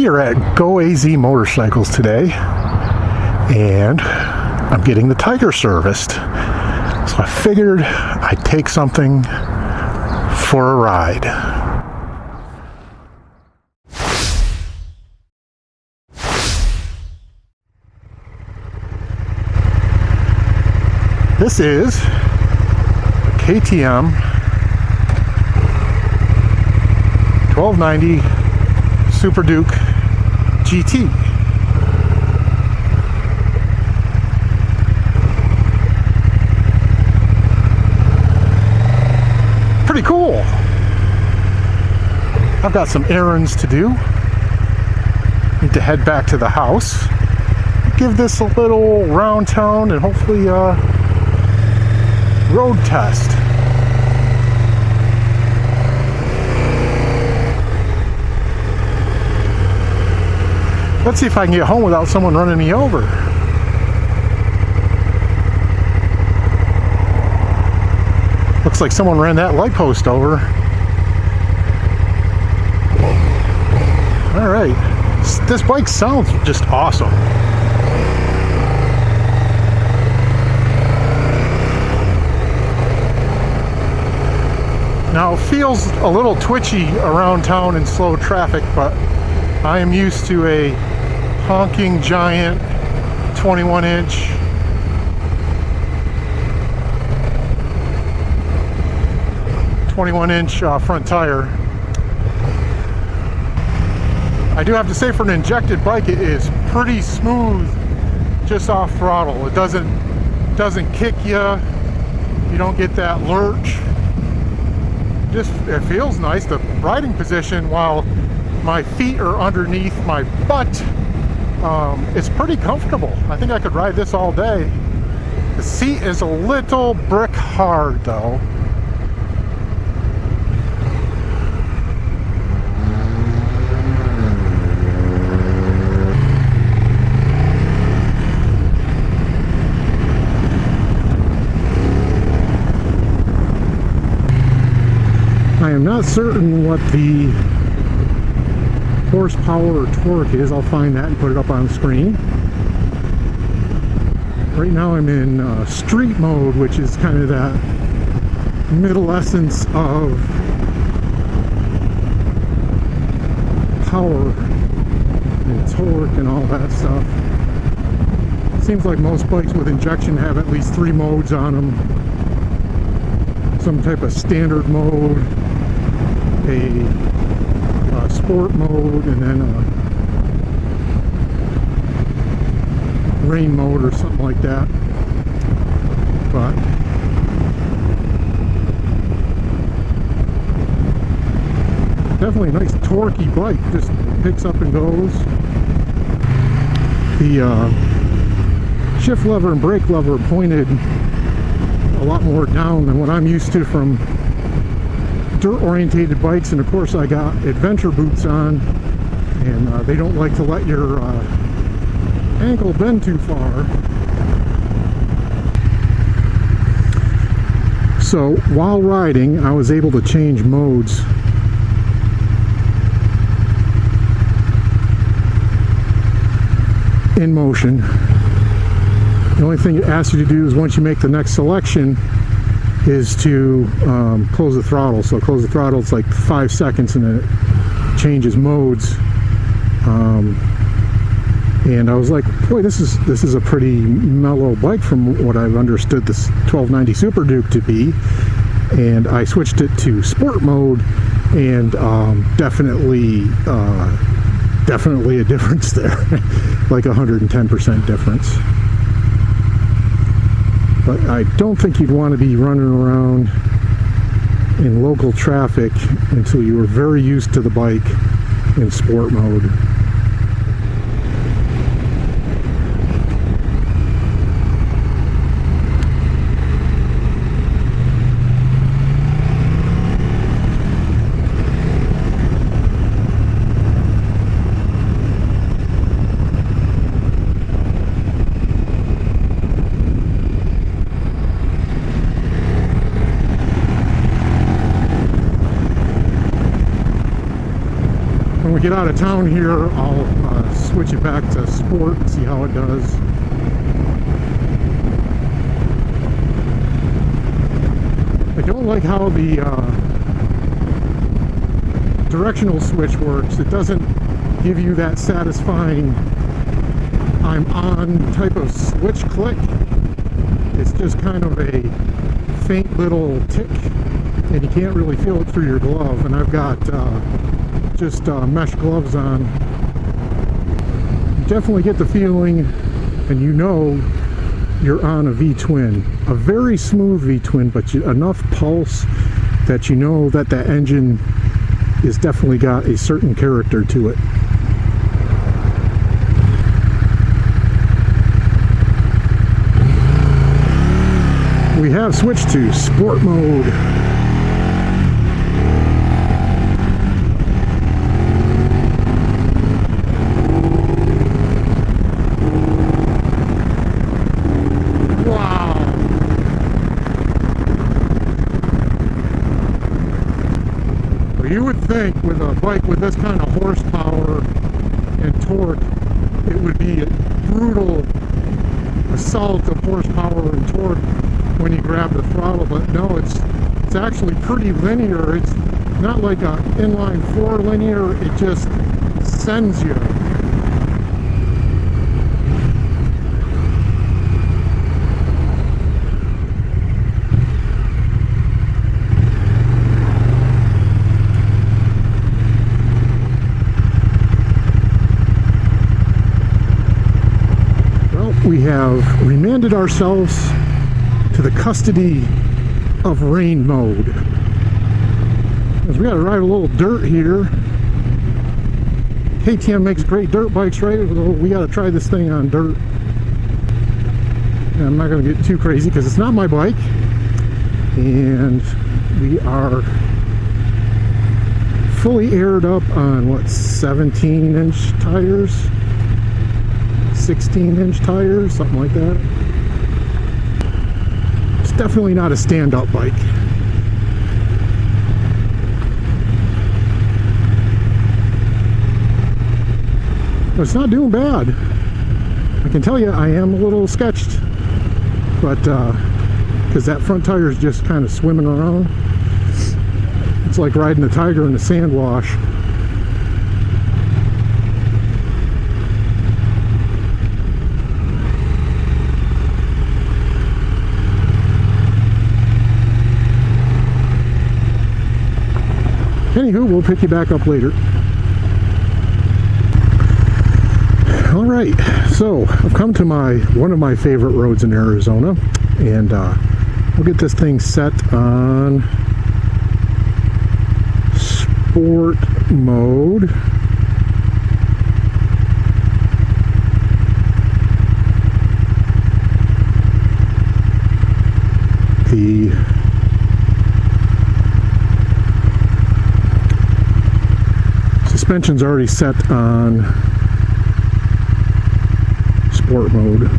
We are at Go AZ Motorcycles today, and I'm getting the Tiger serviced. So I figured I'd take something for a ride. This is a KTM 1290 Super Duke GT. Pretty cool. I've got some errands to do. Need to head back to the house. Give this a little round town and hopefully road test. Let's see if I can get home without someone running me over. Looks like someone ran that light post over. All right, this bike sounds just awesome. Now it feels a little twitchy around town in slow traffic, but I am used to a honking giant 21-inch front tire. I do have to say, for an injected bike, it is pretty smooth just off throttle. It doesn't kick you. You don't get that lurch. It feels nice. The riding position, while my feet are underneath my butt, it's pretty comfortable. I think I could ride this all day. The seat is a little brick hard though. I am not certain what the horsepower or torque is. I'll find that and put it up on the screen. Right now I'm in street mode, which is kind of that middle essence of power and torque and all that stuff. Seems like most bikes with injection have at least 3 modes on them. Some type of standard mode, a sport mode, and then a rain mode or something like that. But definitely a nice torquey bike, just picks up and goes. The shift lever and brake lever are pointed a lot more down than what I'm used to from dirt orientated bikes, and of course I got adventure boots on, and they don't like to let your ankle bend too far. So while riding, I was able to change modes. In motion. The only thing it asks you to do is, once you make the next selection, is to close the throttle. So close the throttle, it's like 5 seconds, and then it changes modes. And I was like, boy, this is a pretty mellow bike from what I've understood this 1290 Super Duke to be. And I switched it to sport mode, and definitely a difference there. Like 110% difference. But I don't think you'd want to be running around in local traffic until you were very used to the bike in sport mode. get out of town here, I'll switch it back to sport and see how it does. I don't like how the directional switch works. It doesn't give you that satisfying I'm on type of switch click. It's just kind of a faint little tick, and you can't really feel it through your glove. And I've got just mesh gloves on. You definitely get the feeling, and you know you're on a V-twin. A very smooth V-twin, but enough pulse that you know that that engine is definitely got a certain character to it. We have switched to sport mode. You would think with a bike with this kind of horsepower and torque, it would be a brutal assault of horsepower and torque when you grab the throttle, but no, it's actually pretty linear. It's not like a inline four linear, it just sends you. We have remanded ourselves to the custody of rain mode. Because we got to ride a little dirt here. KTM makes great dirt bikes, right? We got to try this thing on dirt. And I'm not going to get too crazy because it's not my bike. And we are fully aired up on what, 17-inch tires? 16-inch tires, something like that. It's definitely not a stand-up bike. But it's not doing bad. I can tell you I am a little sketched, but because that front tire is just kind of swimming around. It's like riding a tiger in a sand wash. Anywho, we'll pick you back up later. All right, so I've come to one of my favorite roads in Arizona, and we'll get this thing set on sport mode. The suspension's already set on sport mode.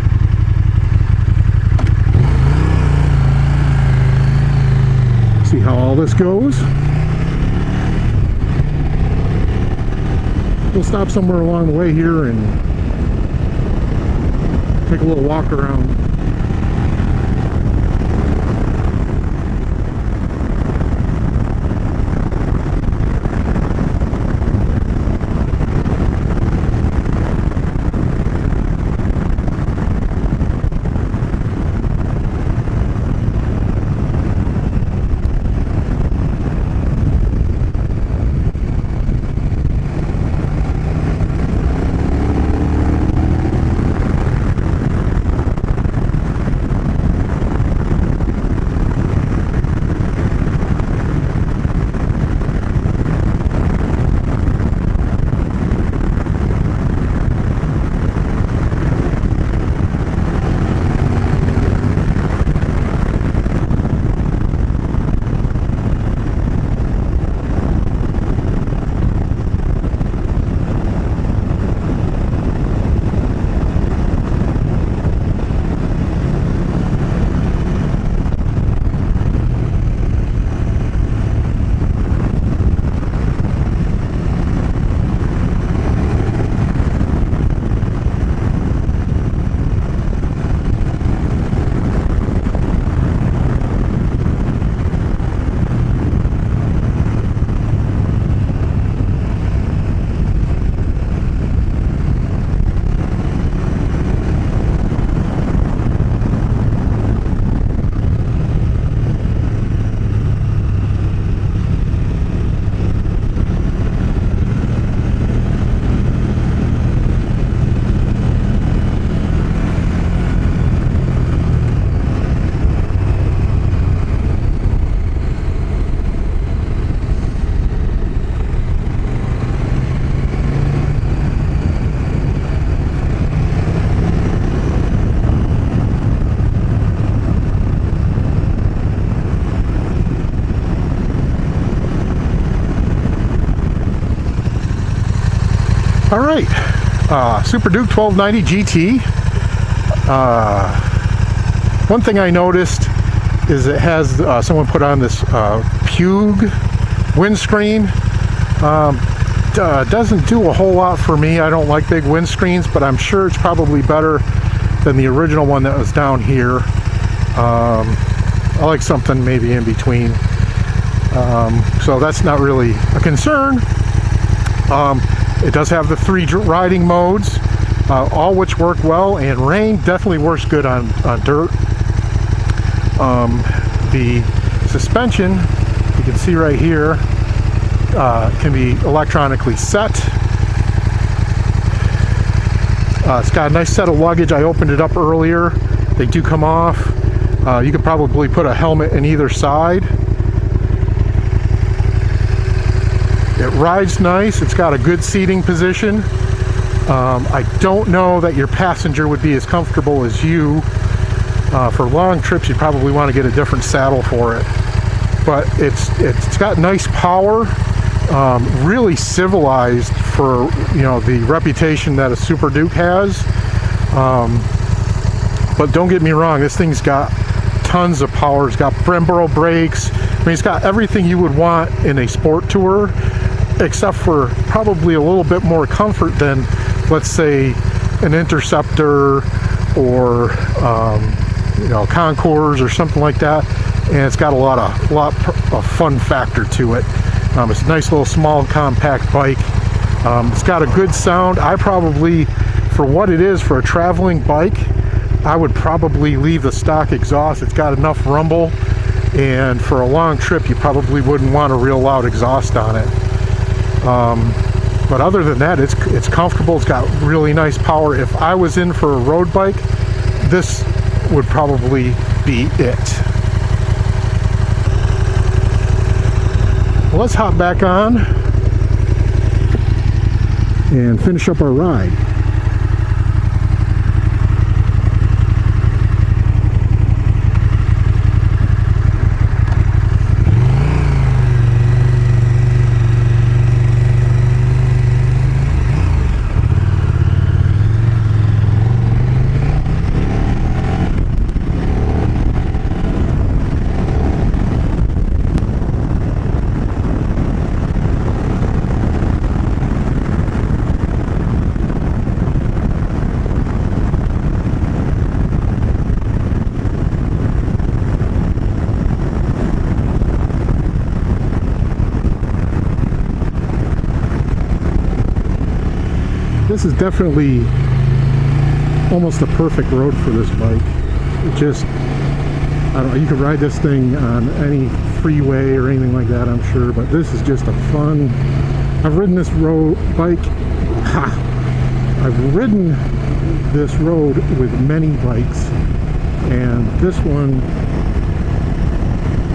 See how all this goes. We'll stop somewhere along the way here and take a little walk around. All right, Super Duke 1290 GT. One thing I noticed is it has, someone put on this Pugue windscreen. Doesn't do a whole lot for me. I don't like big windscreens, but I'm sure it's probably better than the original one that was down here. I like something maybe in between. So that's not really a concern. It does have the 3 riding modes, all which work well, and rain definitely works good on dirt. The suspension, you can see right here, can be electronically set. It's got a nice set of luggage. I opened it up earlier. They do come off. You could probably put a helmet in either side. It rides nice. It's got a good seating position. I don't know that your passenger would be as comfortable as you. For long trips, you probably want to get a different saddle for it. But it's got nice power. Really civilized for, you know, the reputation that a Super Duke has. But don't get me wrong, this thing's got tons of power. It's got Brembo brakes. I mean, it's got everything you would want in a sport tourer, except for probably a little bit more comfort than, let's say, an Interceptor or you know, Concours or something like that. And it's got a lot of fun factor to it. It's a nice little small compact bike. It's got a good sound. I probably, for what it is for a traveling bike, I would probably leave the stock exhaust. It's got enough rumble, and for a long trip you probably wouldn't want a real loud exhaust on it. But other than that, it's comfortable. It's got really nice power. If I was in for a road bike, this would probably be it. Let's hop back on and finish up our ride. This is definitely almost the perfect road for this bike. It just, I don't know, you could ride this thing on any freeway or anything like that, I'm sure, but this is just a fun, I've ridden this I've ridden this road with many bikes, and this one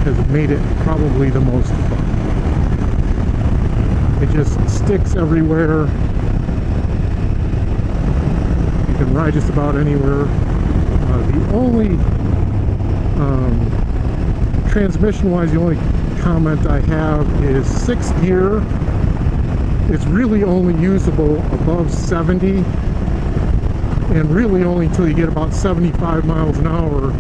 has made it probably the most fun. It just sticks everywhere. You can ride just about anywhere. The only transmission-wise, the only comment I have is 6th gear. It's really only usable above 70, and really only until you get about 75 miles an hour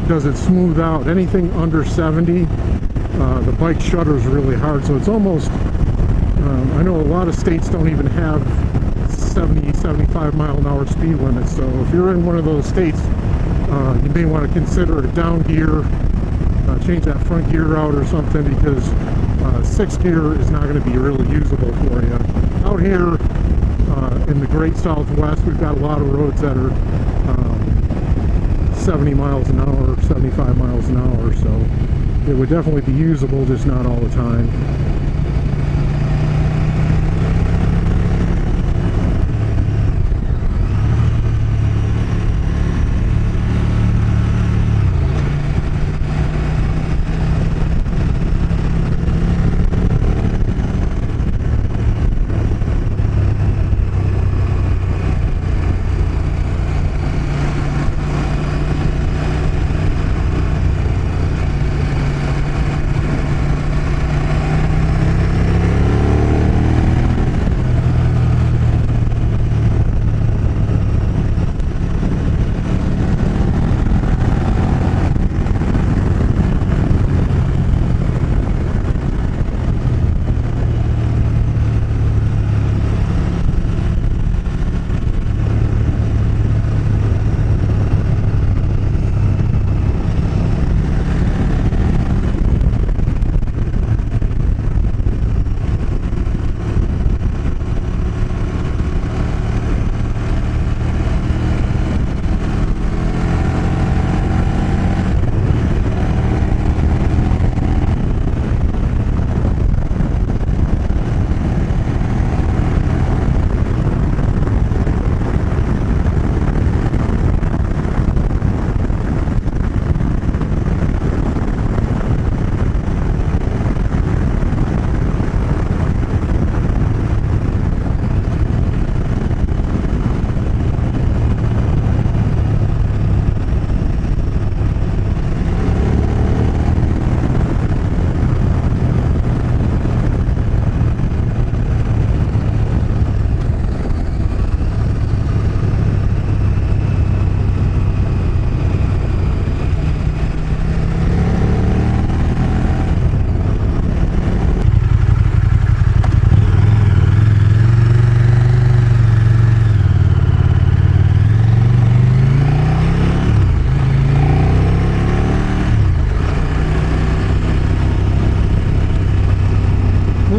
does it smooth out. Anything under 70, the bike shudders really hard. So it's almost, I know a lot of states don't even have 70, 75 mile an hour speed limits. So if you're in one of those states, you may want to consider a down gear, change that front gear out or something, because 6th gear is not going to be really usable for you. Out here in the Great Southwest, we've got a lot of roads that are 70 miles an hour, 75 miles an hour, so it would definitely be usable, just not all the time.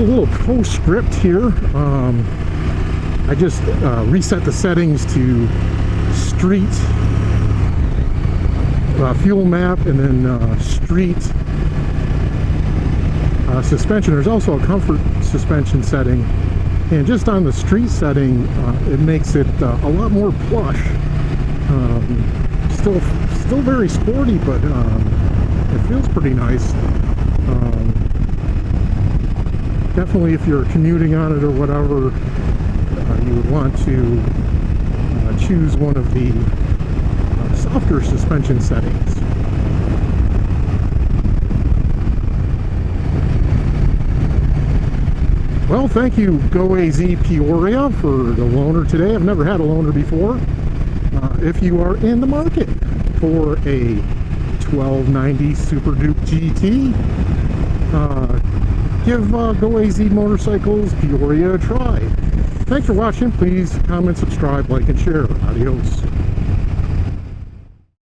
a little postscript here. I just reset the settings to street fuel map, and then street suspension. There's also a comfort suspension setting, and just on the street setting, it makes it a lot more plush. Still very sporty, but it feels pretty nice. Definitely, if you're commuting on it or whatever, you would want to choose one of the softer suspension settings. Well, thank you, GoAZ Peoria, for the loaner today. I've never had a loaner before. If you are in the market for a 1290 Super Duke GT, give GoAZ Motorcycles Peoria a try. Thanks for watching. Please comment, subscribe, like, and share. Adios.